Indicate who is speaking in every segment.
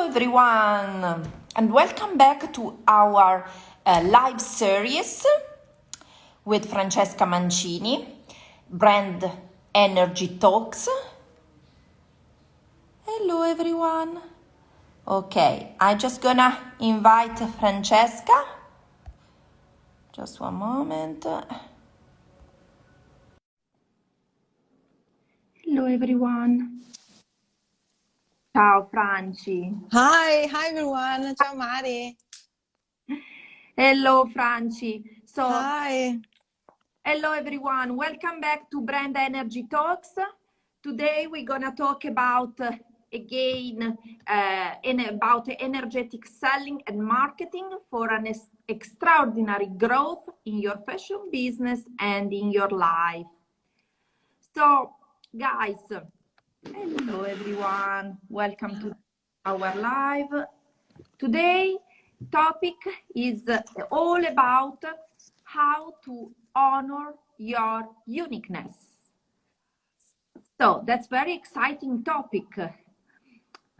Speaker 1: everyone, and welcome back to our live series with Francesca Mancini, Brand Energy Talks. Hello everyone. Okay, I'm just gonna invite Francesca. Just one moment. Hello everyone. Ciao Franci.
Speaker 2: Hi everyone. Ciao Mari.
Speaker 1: Hello Franci.
Speaker 2: Hi.
Speaker 1: Hello everyone. Welcome back to Brand Energy Talks. Today we're gonna talk about again about energetic selling and marketing for an extraordinary growth in your fashion business and in your life. So guys, hello everyone. Welcome to our live. Today topic is all about how to honor your uniqueness. So that's very exciting topic.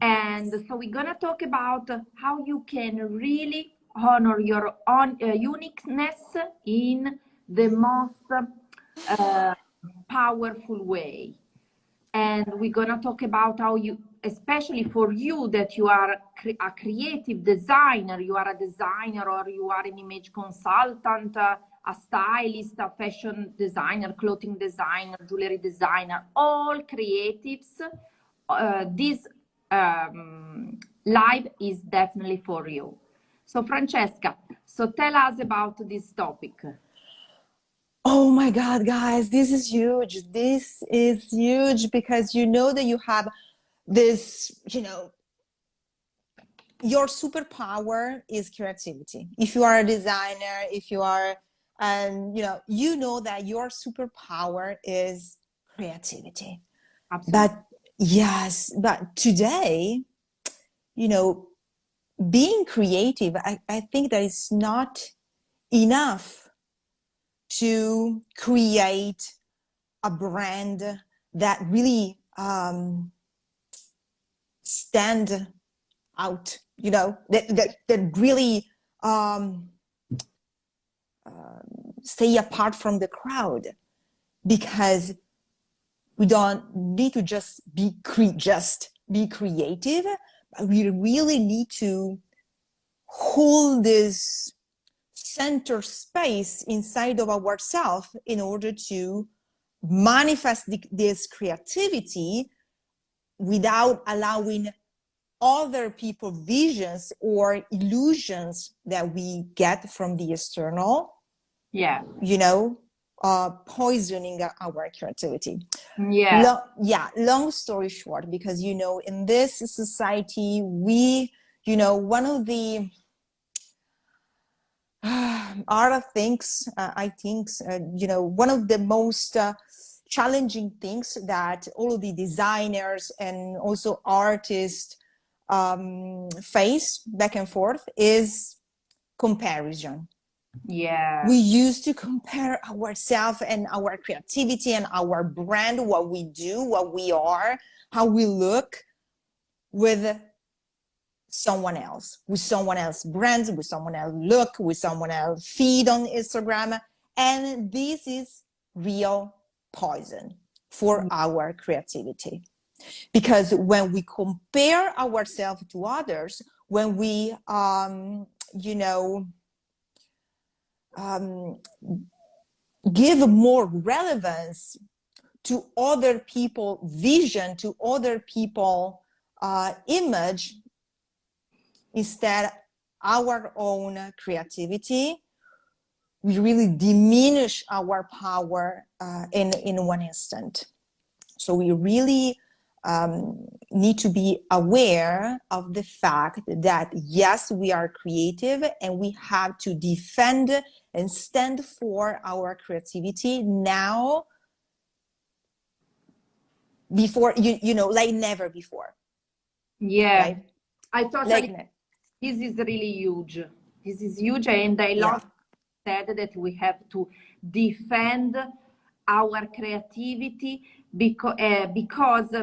Speaker 1: And so we're gonna talk about how you can really honor your own uniqueness in the most powerful way. And we're gonna talk about how you, especially for you that you are a creative designer, you are a designer or you are an image consultant, a stylist, a fashion designer, clothing designer, jewelry designer, all creatives, this live is definitely for you. So Francesca, so tell us about this topic.
Speaker 2: Oh my God, guys, this is huge. This is huge because you know that you have this, your superpower is creativity. If you are a designer, if you are, you know that your superpower is creativity.
Speaker 1: Absolutely.
Speaker 2: But yes, but today, being creative, I think that it's not enough to create a brand that really stand out, that really stay apart from the crowd, because we don't need to just be creative, but we really need to hold this center space inside of ourselves in order to manifest this creativity without allowing other people's visions or illusions that we get from the external, poisoning our creativity. Long story short, because in this society we one of the other things, I think, one of the most challenging things that all of the designers and also artists face back and forth is comparison.
Speaker 1: Yeah.
Speaker 2: We used to compare ourselves and our creativity and our brand, what we do, what we are, how we look, with someone else brands, with someone else look, with someone else feed on Instagram. And this is real poison for our creativity, because when we compare ourselves to others, when we give more relevance to other people's vision, to other people's image, instead our own creativity, we really diminish our power in one instant. So we really need to be aware of the fact that yes, we are creative and we have to defend and stand for our creativity now, before like never before.
Speaker 1: Right? I totally this is really huge. This is huge, and I love said that we have to defend our creativity because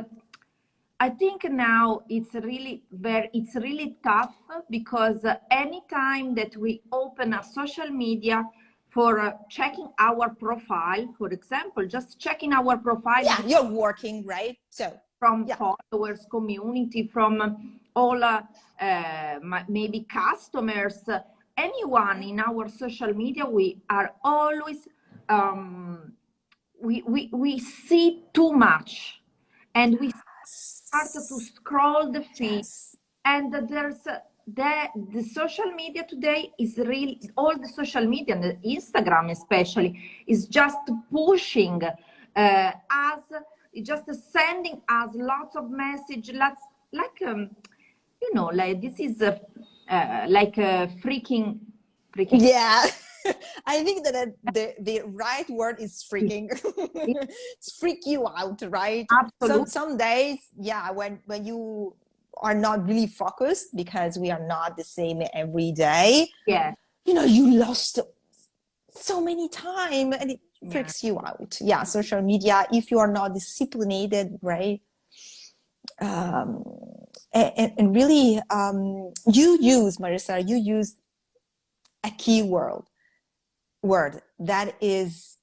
Speaker 1: I think now it's really tough because anytime that we open a social media for checking our profile, for example, just checking our profile.
Speaker 2: Yeah, you're working, right? So
Speaker 1: from
Speaker 2: yeah.
Speaker 1: followers, community, from all maybe customers, anyone in our social media, we are always we see too much, and we start to scroll the feed,
Speaker 2: Yes.
Speaker 1: and there's the social media today is really, all the social media, and the Instagram especially, is just pushing us, just sending us lots of message, lots, like like this is like a freaking.
Speaker 2: Yeah. I think that the right word is freaking. It's freak you out, right?
Speaker 1: Absolutely.
Speaker 2: Some days, yeah, when you are not really focused, because we are not the same every day.
Speaker 1: Yeah.
Speaker 2: You lost so many time, and it freaks you out. Yeah, social media, if you are not disciplined, right? And really, Marissa, you use a key word that is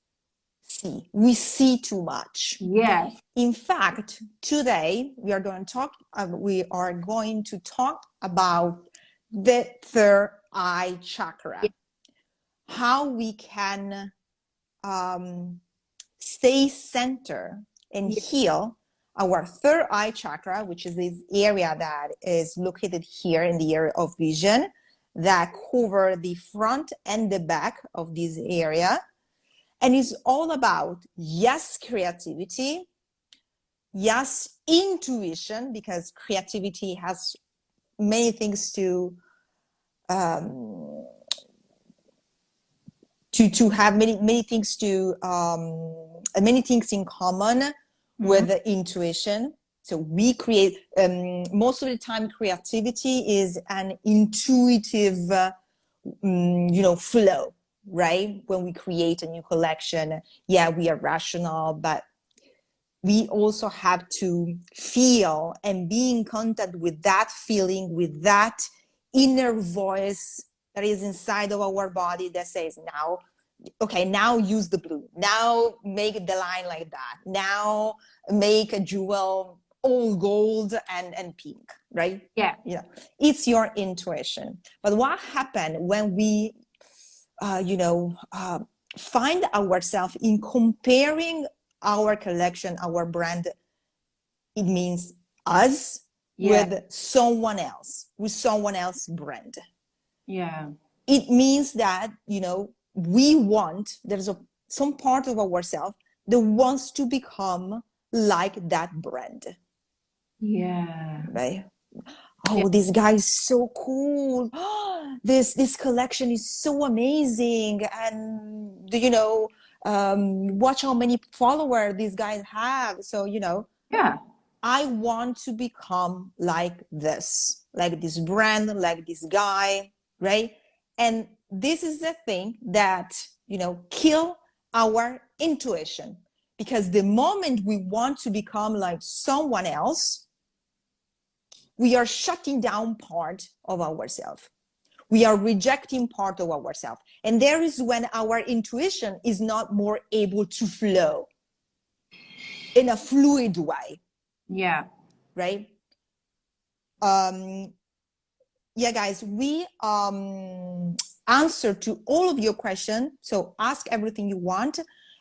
Speaker 2: see. We see too much.
Speaker 1: Yes.
Speaker 2: In fact, today we are going to talk about the third eye chakra.
Speaker 1: Yes.
Speaker 2: How we can stay centered and heal our third eye chakra, which is this area that is located here in the area of vision, that cover the front and the back of this area. And it's all about, yes, creativity, yes, intuition, because creativity has many things to have many things in common with the intuition. So we create, most of the time, creativity is an intuitive flow, right? When we create a new collection, yeah, we are rational, but we also have to feel and be in contact with that feeling, with that inner voice that is inside of our body that says, now use the blue, now make the line like that, now make a jewel all gold and pink, right?
Speaker 1: Yeah.
Speaker 2: It's your intuition. But what happened when we find ourselves in comparing our collection, our brand, it means us, with someone else's brand.
Speaker 1: Yeah.
Speaker 2: It means that, there's some part of ourselves that wants to become like that brand.
Speaker 1: Yeah.
Speaker 2: Right? Oh, this guy is so cool. This collection is so amazing. And watch how many followers these guys have. So,
Speaker 1: Yeah.
Speaker 2: I want to become like this brand, like this guy, right? And this is the thing that, kill our intuition. Because the moment we want to become like someone else, we are shutting down part of ourselves. We are rejecting part of ourselves. And there is when our intuition is not more able to flow in a fluid way.
Speaker 1: Yeah.
Speaker 2: Right? Yeah, guys, we answer to all of your questions. So ask everything you want.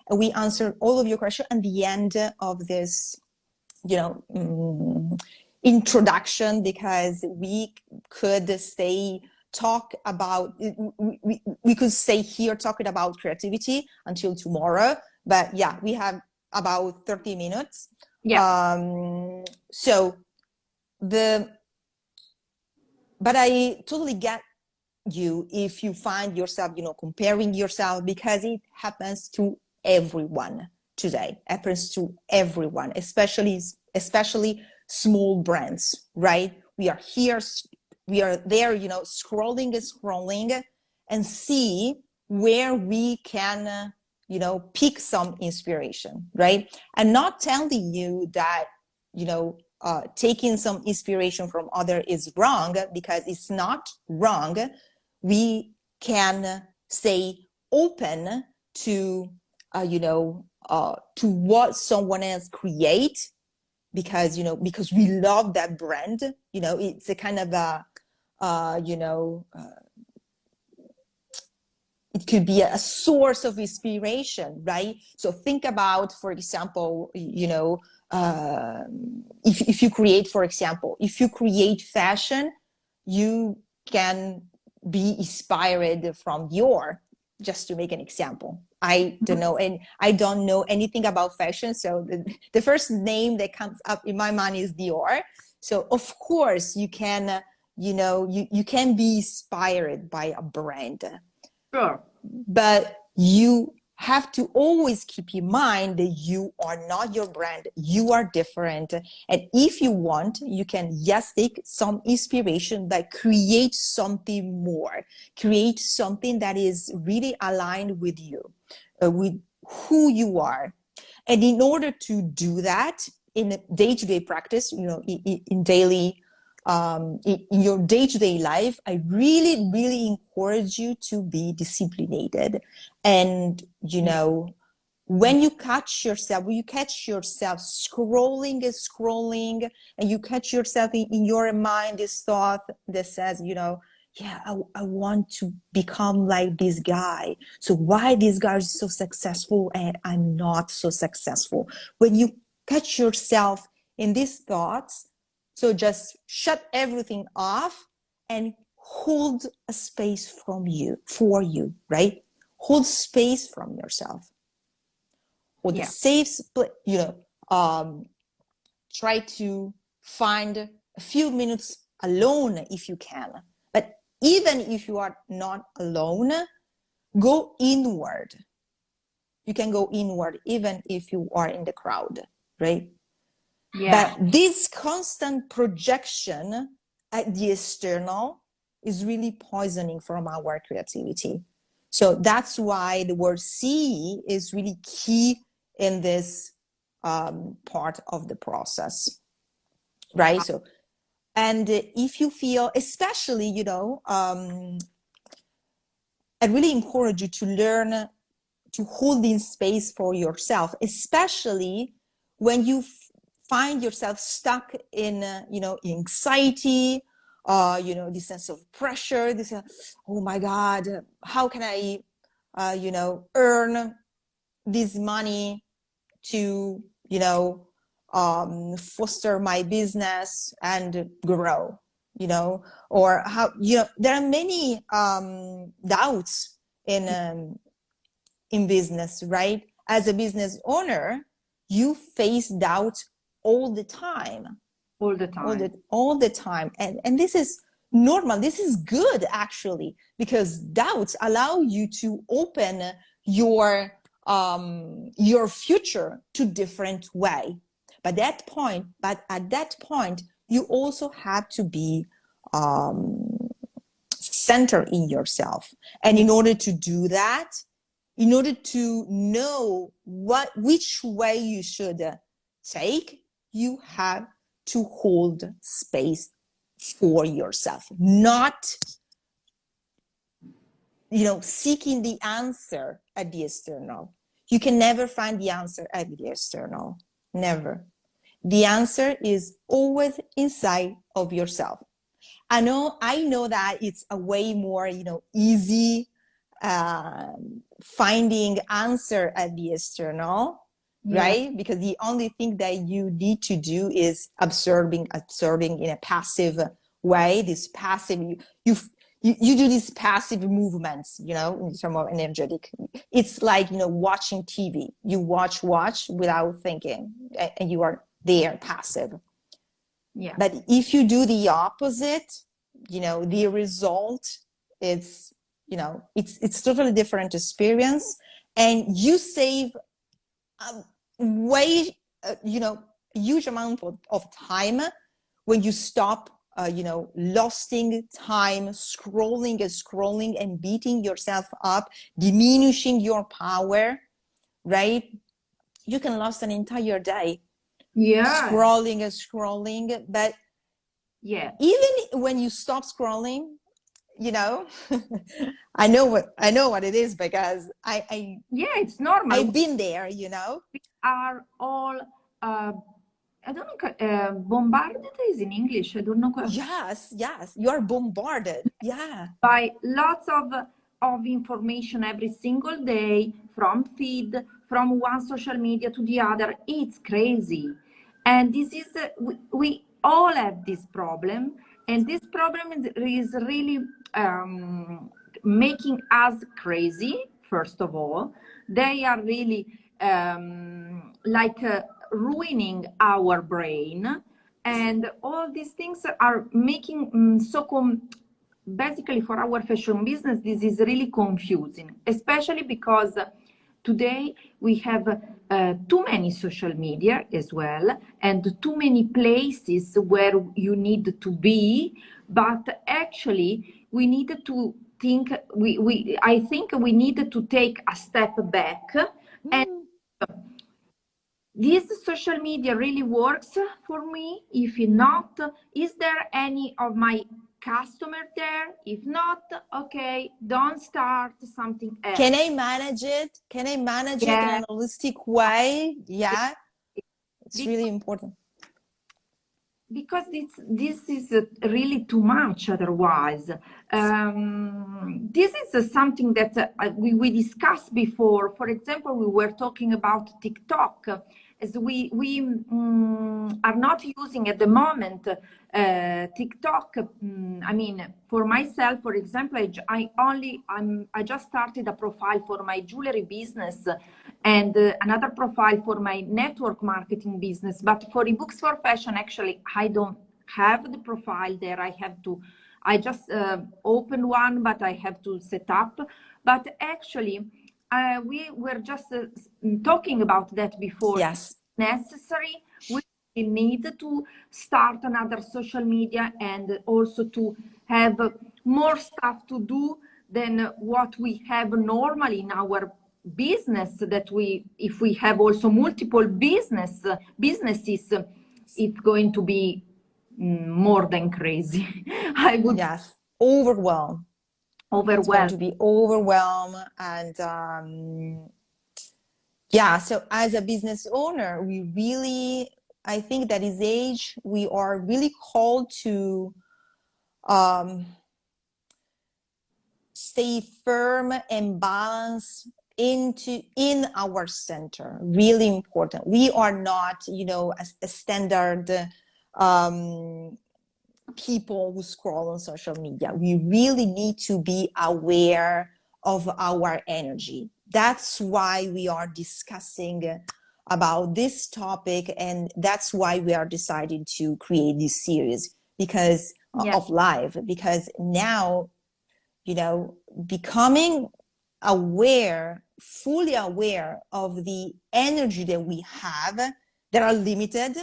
Speaker 2: And we answer all of your questions at the end of this, introduction, because we could talk about, we could stay here talking about creativity until tomorrow. But yeah, we have about 30 minutes.
Speaker 1: Yeah.
Speaker 2: But I totally get you if you find yourself, comparing yourself, because it happens to everyone today. It happens to everyone, especially small brands, right? We are there, scrolling and see where we can, pick some inspiration, right? And not telling you that, taking some inspiration from other is wrong, because it's not wrong. We can stay open to, to what someone else create, because, because we love that brand. It's a kind of a, it could be a source of inspiration, right? So think about, for example, if you create, for example, if you create fashion, you can be inspired from Dior, just to make an example. I don't know, and I don't know anything about fashion, so the first name that comes up in my mind is Dior. So of course you can, you can be inspired by a brand.
Speaker 1: Sure.
Speaker 2: But you have to always keep in mind that you are not your brand. You are different. And if you want, you can, yes, take some inspiration, but create something more. Create something that is really aligned with you, with who you are. And in order to do that in day-to-day practice, in daily, in your day-to-day life, I really, really encourage you to be disciplined. And, when you catch yourself scrolling, and you catch yourself in your mind this thought that says, yeah, I want to become like this guy. So why this guy is so successful and I'm not so successful? When you catch yourself in these thoughts, so just shut everything off and hold a space for you, right? Hold space from yourself. Hold a safe split, try to find a few minutes alone if you can. But even if you are not alone, go inward. You can go inward even if you are in the crowd, right?
Speaker 1: Yeah.
Speaker 2: But this constant projection at the external is really poisoning from our creativity. So that's why the word see is really key in this part of the process, right? So, and if you feel, especially, I really encourage you to learn to hold in space for yourself, especially when you find yourself stuck in, anxiety, this sense of pressure, this, oh my God, how can I, earn this money to, foster my business and grow, or how, there are many doubts in business, right? As a business owner, you face doubt all the time.
Speaker 1: All the time.
Speaker 2: All the time. And this is normal. This is good, actually, because doubts allow you to open your future to different way. But at that point, you also have to be centered in yourself. And in order to do that, in order to know which way you should take, you have to hold space for yourself, not, seeking the answer at the external. You can never find the answer at the external, never. The answer is always inside of yourself. I know that it's a way more, easy finding answer at the external, right? Because the only thing that you need to do is absorbing in a passive way. This passive, you do these passive movements, in terms of energetic. It's like, watching TV. You watch without thinking, and you are there passive.
Speaker 1: Yeah.
Speaker 2: But if you do the opposite, the result is, it's totally different experience, and you save huge amount of time when you stop, losing time, scrolling and beating yourself up, diminishing your power, right? You can lose an entire day
Speaker 1: Yeah.
Speaker 2: scrolling and scrolling. But
Speaker 1: Yeah.
Speaker 2: even when you stop scrolling, you know, I know what it is, because
Speaker 1: Yeah, it's normal.
Speaker 2: I've been there, you know.
Speaker 1: We are all, I don't know, bombarded is in English. I don't know.
Speaker 2: Yes, you are bombarded. Yeah.
Speaker 1: By lots of information every single day, from feed, from one social media to the other. It's crazy. And this is, we all have this problem. And this problem is really making us crazy, first of all. They are really like ruining our brain. And all these things are making basically, for our fashion business, this is really confusing, especially because today we have too many social media as well, and too many places where you need to be. But actually, we need to think, I think we need to take a step back. And this social media really works for me? If not, is there any of my customer there? If not, okay, don't start something else.
Speaker 2: Can I manage it? Can I manage it in a holistic way? Yeah, it's really important.
Speaker 1: Because this is really too much otherwise. This is something that we discussed before. For example, we were talking about TikTok, as we are not using at the moment TikTok. I mean, for myself, for example, I just started a profile for my jewelry business, and another profile for my network marketing business. But for ebooks for fashion, actually, I don't have the profile there. I just opened one, but I have to set up. But actually, we were just talking about that before.
Speaker 2: Yes.
Speaker 1: Necessary. We need to start another social media, and also to have more stuff to do than what we have normally in our business. That if we have also multiple businesses, it's going to be more than crazy. I would.
Speaker 2: Yes, overwhelmed. It's going to be overwhelmed. And yeah, so as a business owner, I think that this age, we are really called to stay firm and balanced in our center. Really important. We are not, a standard people who scroll on social media. We really need to be aware of our energy. That's why we are discussing about this topic, and that's why we are deciding to create this series of live, because now, becoming fully aware of the energy that we have that are limited,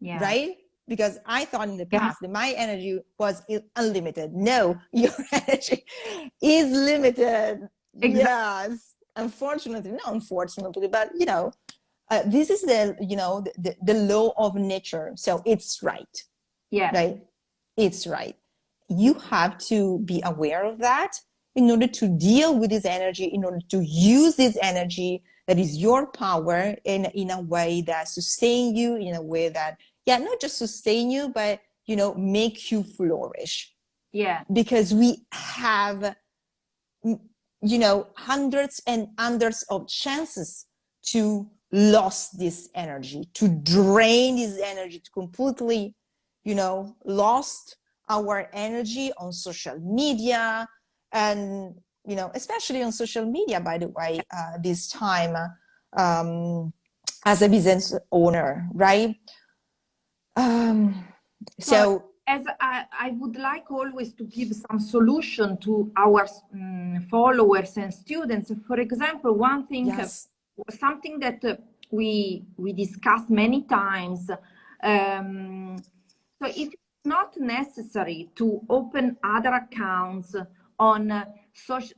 Speaker 2: right? Because I thought in the past that my energy was unlimited. No, your energy is limited. Exactly. Yes, unfortunately, not unfortunately, but this is the law of nature. So it's right.
Speaker 1: Yeah.
Speaker 2: Right. It's right. You have to be aware of that in order to deal with this energy, in order to use this energy that is your power in a way that sustains you, in a way that, not just sustain you, but, make you flourish.
Speaker 1: Yeah.
Speaker 2: Because we have, hundreds and hundreds of chances to lose this energy, to drain this energy, to completely, lost our energy on social media. And, especially on social media, by the way, this time, as a business owner, right? So
Speaker 1: as I would like always to give some solution to our followers and students. For example, one thing, something that we discussed many times. So if it's not necessary to open other accounts on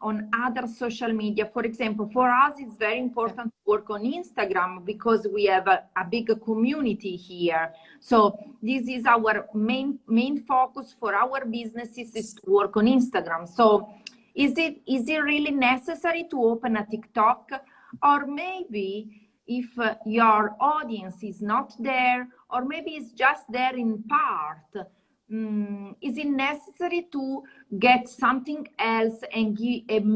Speaker 1: on other social media. For example, for us, it's very important to work on Instagram because we have a big community here. So this is our main focus for our businesses, is to work on Instagram. So is it really necessary to open a TikTok? Or maybe if your audience is not there, or maybe it's just there in part, is it necessary to get something else and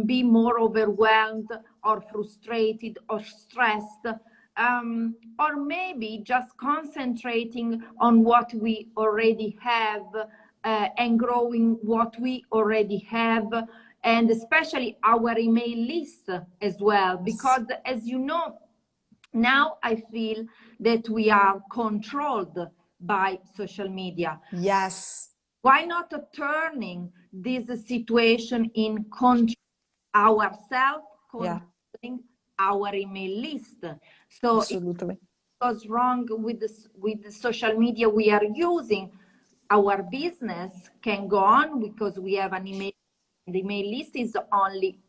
Speaker 1: be more overwhelmed or frustrated or stressed? Or maybe just concentrating on what we already have and growing what we already have, and especially our email list as well, because as you know, now I feel that we are controlled by social media.
Speaker 2: Yes.
Speaker 1: Why not turning this situation in control ourselves, controlling our email list? So
Speaker 2: absolutely.
Speaker 1: What's wrong with the social media we are using? Our business can go on because we have an email. The email list is only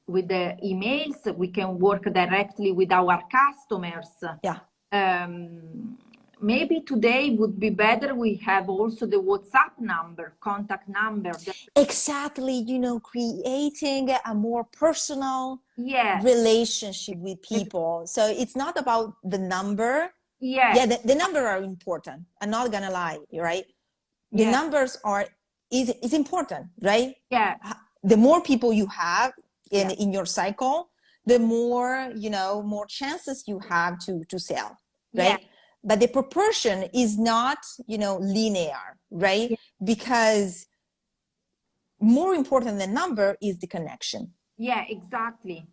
Speaker 1: with the emails. We can work directly with our customers. Maybe today would be better we have also the WhatsApp number, contact number.
Speaker 2: Exactly, you know, creating a more personal relationship with people. So it's not about the number. The number are important. I'm not gonna lie, right? The numbers is important, right? The more people you have in your cycle, the more, you know, more chances you have to sell, right? But the proportion is not, you know, linear, right? Because more important than number is the connection.
Speaker 1: Exactly.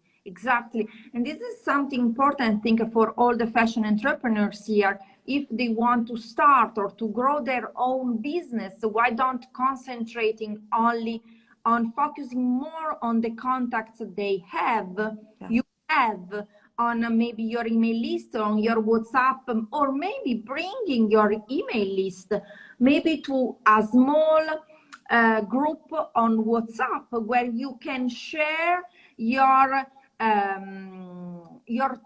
Speaker 1: And this is something important, I think, for all the fashion entrepreneurs here. If they want to start or to grow their own business, why don't concentrating only on focusing more on the contacts they have, you have on maybe your email list, on your WhatsApp, or maybe bringing your email list maybe to a small group on WhatsApp where you can share your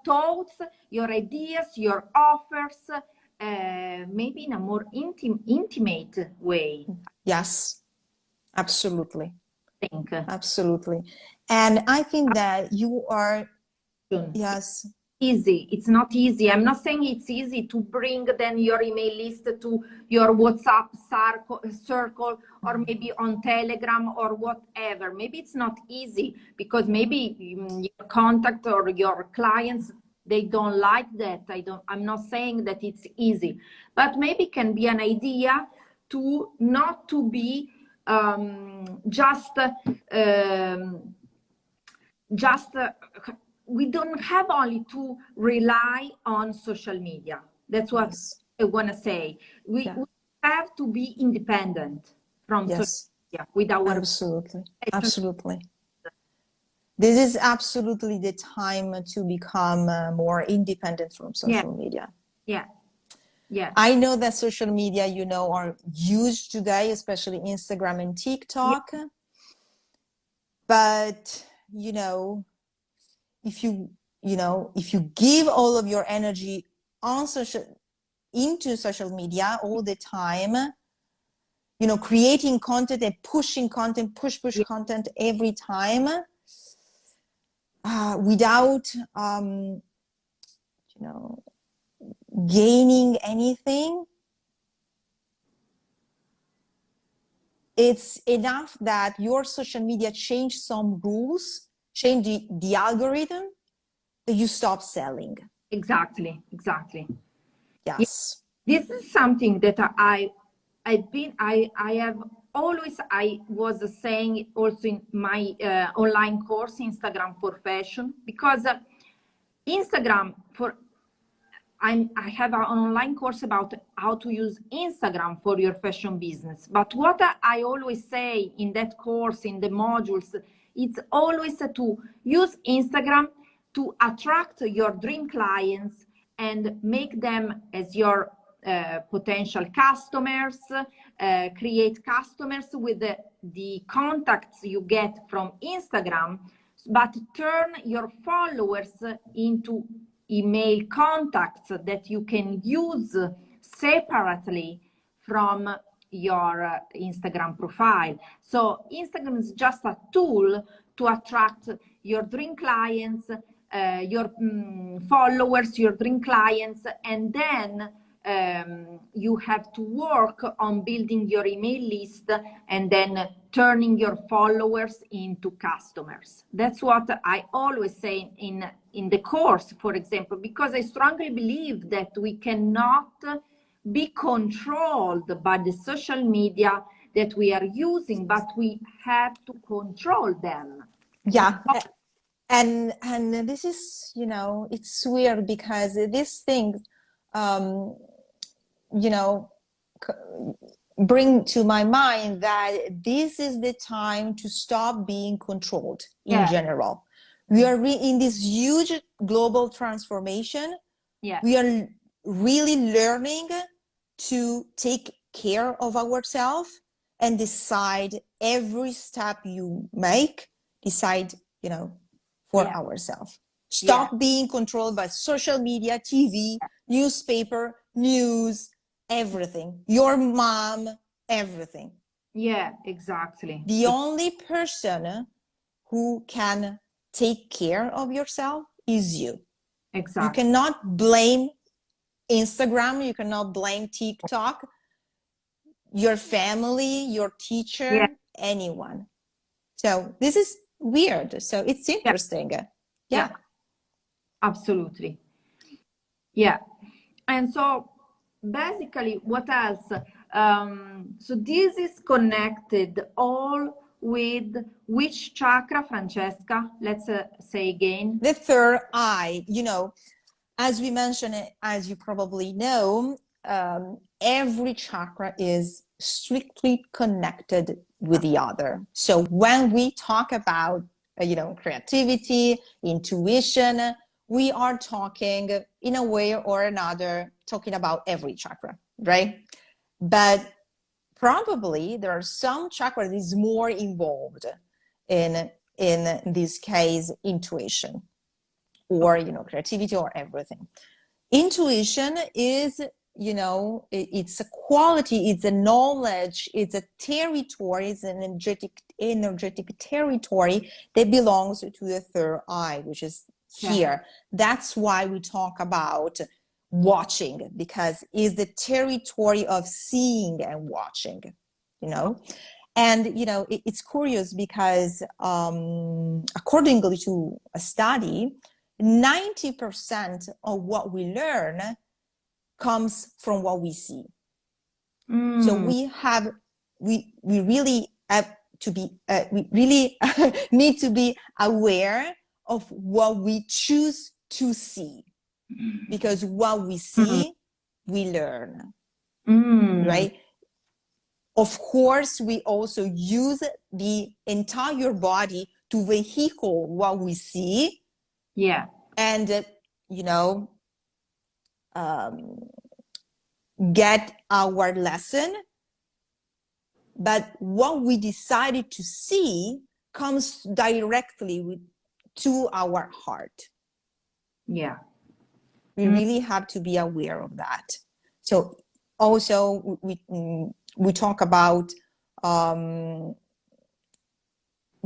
Speaker 1: thoughts, your ideas, your offers, maybe in a more intimate way.
Speaker 2: Yes, absolutely. Absolutely. And I think that you are,
Speaker 1: easy. It's not easy. I'm not saying it's easy to bring then your email list to your WhatsApp circle, or maybe on Telegram or whatever. Maybe it's not easy because maybe your contact or your clients, they don't like that. I'm not saying that it's easy, but maybe can be an idea to not to be we don't have only to rely on social media. That's what I want to say. We have to be independent from social media with our
Speaker 2: absolutely. This is absolutely the time to become more independent from social media. I know that social media, you know, are used today, especially Instagram and TikTok. But, you know, if you give all of your energy into social media all the time, you know, creating content and pushing content, push content every time, without, you know, gaining anything, it's enough that your social media change some rules, change the algorithm, that you stop selling.
Speaker 1: Exactly.
Speaker 2: Yes.
Speaker 1: This is something that I was saying also in my online course, Instagram for Fashion, because Instagram I have an online course about how to use Instagram for your fashion business. But what I always say in that course, in the modules, it's always to use Instagram to attract your dream clients and make them as your potential customers, create customers with the contacts you get from Instagram, but turn your followers into email contacts that you can use separately from your Instagram profile. So Instagram is just a tool to attract your dream clients, your followers, your dream clients, and then you have to work on building your email list and then turning your followers into customers. That's what I always say in the course, for example, because I strongly believe that we cannot be controlled by the social media that we are using, but we have to control them.
Speaker 2: Yeah. And this is, you know, it's weird because these things, you know, bring to my mind that this is the time to stop being controlled in general. We are in this huge global transformation.
Speaker 1: Yeah.
Speaker 2: We are really learning to take care of ourselves and decide every step you make, decide, you know, for ourselves. Stop being controlled by social media, TV, newspaper, news, everything. Your mom, everything.
Speaker 1: Yeah, exactly.
Speaker 2: The only person who can take care of yourself is you.
Speaker 1: Exactly.
Speaker 2: You cannot blame Instagram, you cannot blame TikTok, your family, your teacher, anyone. So this is weird. So it's interesting. Yeah.
Speaker 1: Absolutely. Yeah. And so basically what else? So this is connected all with which chakra, Francesca? Let's say again.
Speaker 2: The third eye, you know, as we mentioned, as you probably know, every chakra is strictly connected with the other. So when we talk about, you know, creativity, intuition, we are talking in a way or another, talking about every chakra, right? But probably there are some chakra that is more involved in this case, intuition, or, you know, creativity, or everything. Intuition is, you know, it's a quality, it's a knowledge, it's a territory, it's an energetic territory that belongs to the third eye, which is here. That's why we talk about watching, because it's the territory of seeing and watching, you know. And, you know, it's curious because accordingly to a study, 90% of what we learn comes from what we see. So we really have to be, we really need to be aware of what we choose to see, because what we see, we learn, right? Of course, we also use the entire body to vehicle what we see.
Speaker 1: Yeah.
Speaker 2: And, you know, get our lesson. But what we decided to see comes directly to our heart.
Speaker 1: Yeah.
Speaker 2: We really have to be aware of that. So also we talk about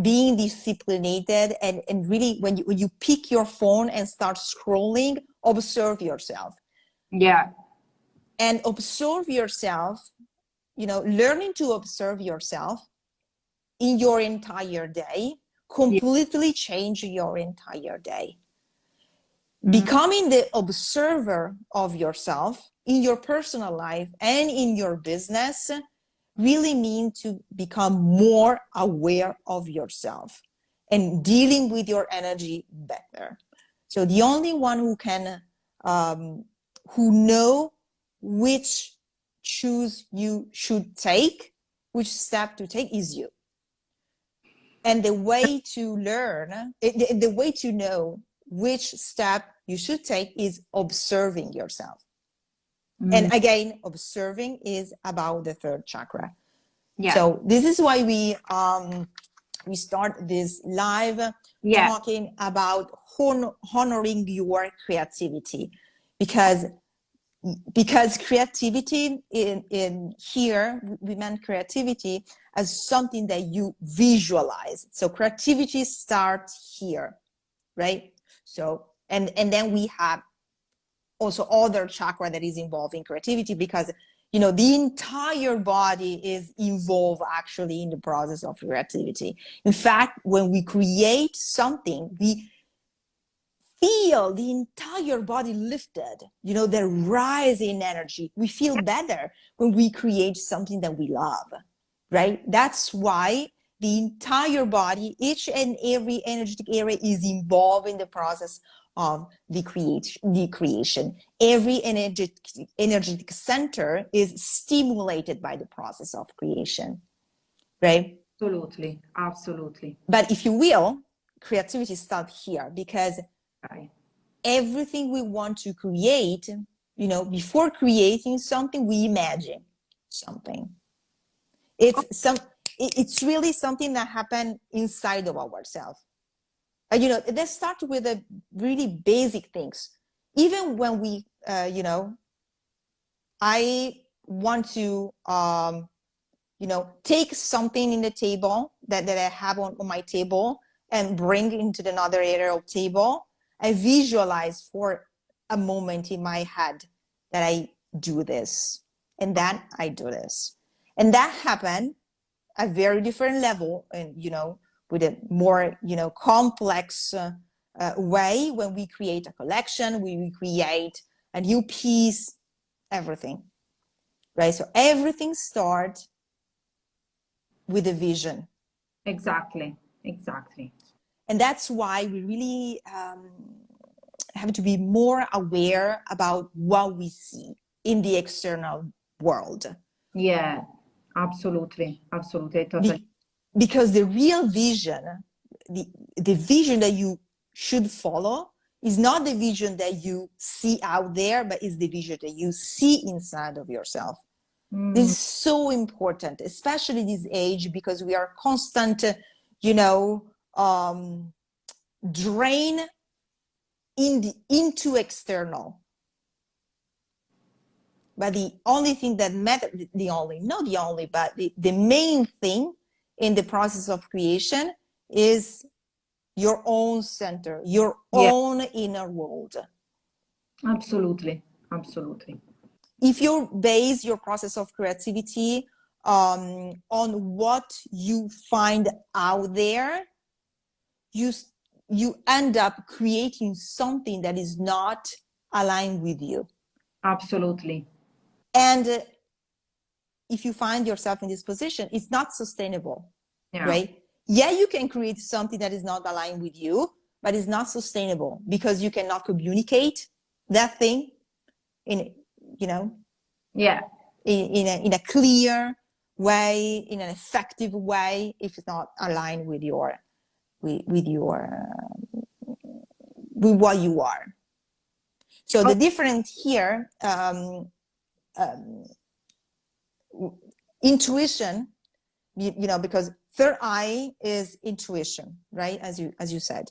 Speaker 2: being disciplined, and really when you pick your phone and start scrolling, observe yourself.
Speaker 1: Yeah.
Speaker 2: And observe yourself, you know, learning to observe yourself in your entire day completely change your entire day. Becoming the observer of yourself in your personal life and in your business really means to become more aware of yourself and dealing with your energy better. So the only one who can, who know which choose you should take, which step to take, is you. And the way to learn, the way to know which step you should take is observing yourself. And again, observing is about the third chakra.
Speaker 1: Yeah.
Speaker 2: So this is why we start this live talking about honoring your creativity, because creativity in here, we meant creativity as something that you visualize. So creativity starts here, right? So and then we have also other chakra that is involved in creativity, because the entire body is involved actually in the process of creativity. In fact, when we create something, we feel the entire body lifted, the rise in energy. We feel better when we create something that we love, right? That's why the entire body, each and every energetic area is involved in the process of the creation. Every energetic center is stimulated by the process of creation, right?
Speaker 1: Absolutely, absolutely.
Speaker 2: But if you will, creativity starts here, because everything we want to create, before creating something, we imagine something. It's really something that happened inside of ourselves. Let's start with the really basic things. Even when we, I want to, take something in the table that I have on my table and bring into another area of table. I visualize for a moment in my head that I do this, and then I do this. And that happened at a very different level, and, with a more, complex way when we create a collection, we create a new piece, everything, right? So everything starts with a vision.
Speaker 1: Exactly.
Speaker 2: And that's why we really have to be more aware about what we see in the external world.
Speaker 1: Yeah, absolutely. Totally.
Speaker 2: Because the real vision, the vision that you should follow, is not the vision that you see out there, but is the vision that you see inside of yourself. This is so important, especially this age, because we are constant, drain into external. But the only thing that matters, not the only, but the main thing in the process of creation is your own center, your own inner world.
Speaker 1: Absolutely.
Speaker 2: If you base your process of creativity on what you find out there, you end up creating something that is not aligned with you.
Speaker 1: Absolutely.
Speaker 2: And if you find yourself in this position, it's not sustainable, right? Yeah, you can create something that is not aligned with you, but it's not sustainable, because you cannot communicate that thing in a clear way, in an effective way, if it's not aligned with with what you are. So the difference here, intuition, because third eye is intuition, right? As you said.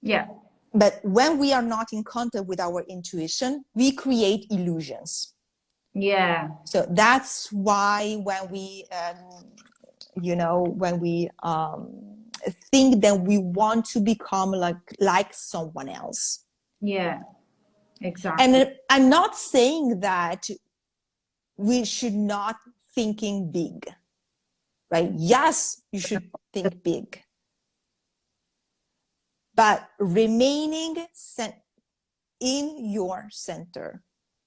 Speaker 1: Yeah.
Speaker 2: But when we are not in contact with our intuition, we create illusions.
Speaker 1: Yeah.
Speaker 2: So that's why when we, think that we want to become like someone else.
Speaker 1: Yeah, exactly.
Speaker 2: And I'm not saying that we should not thinking big, right? Yes, you should think big, but remaining in your center.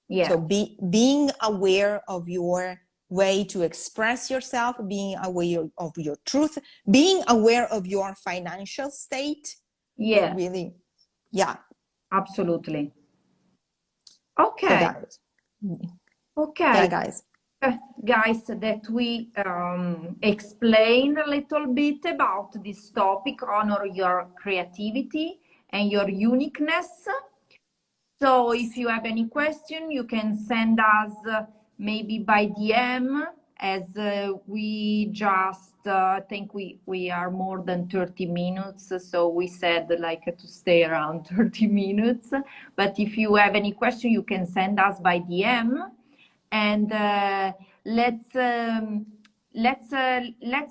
Speaker 1: Yeah.
Speaker 2: So being aware of your way to express yourself, being aware of your truth, being aware of your financial state.
Speaker 1: Yeah.
Speaker 2: Really, yeah.
Speaker 1: Absolutely. Okay.
Speaker 2: So guys.
Speaker 1: Okay.
Speaker 2: Yeah, guys.
Speaker 1: Guys, that we explained a little bit about this topic, honor your creativity and your uniqueness. So if you have any question, you can send us maybe by DM, as we just think we are more than 30 minutes. So we said like to stay around 30 minutes. But if you have any question, you can send us by DM. And let's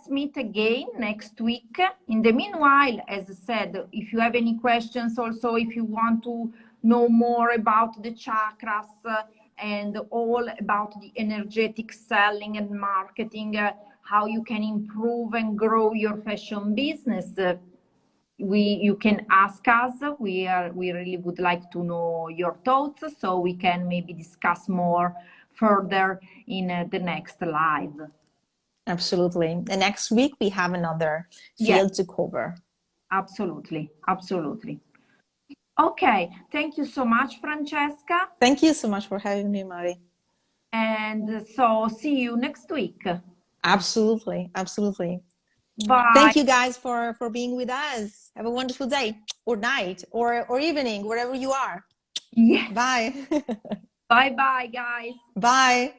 Speaker 1: meet again next week. In the meanwhile, as I said, if you have any questions, also if you want to know more about the chakras and all about the energetic selling and marketing, how you can improve and grow your fashion business, you can ask us. We really would like to know your thoughts, so we can maybe discuss more further in the next live.
Speaker 2: Absolutely. The next week we have another field to cover.
Speaker 1: Absolutely. Okay, thank you so much, Francesca.
Speaker 2: Thank you so much for having me, Mari.
Speaker 1: And so see you next week.
Speaker 2: Absolutely.
Speaker 1: Bye.
Speaker 2: Thank you guys for being with us. Have a wonderful day or night or evening, wherever you are.
Speaker 1: Yeah.
Speaker 2: Bye.
Speaker 1: Bye, guys.
Speaker 2: Bye.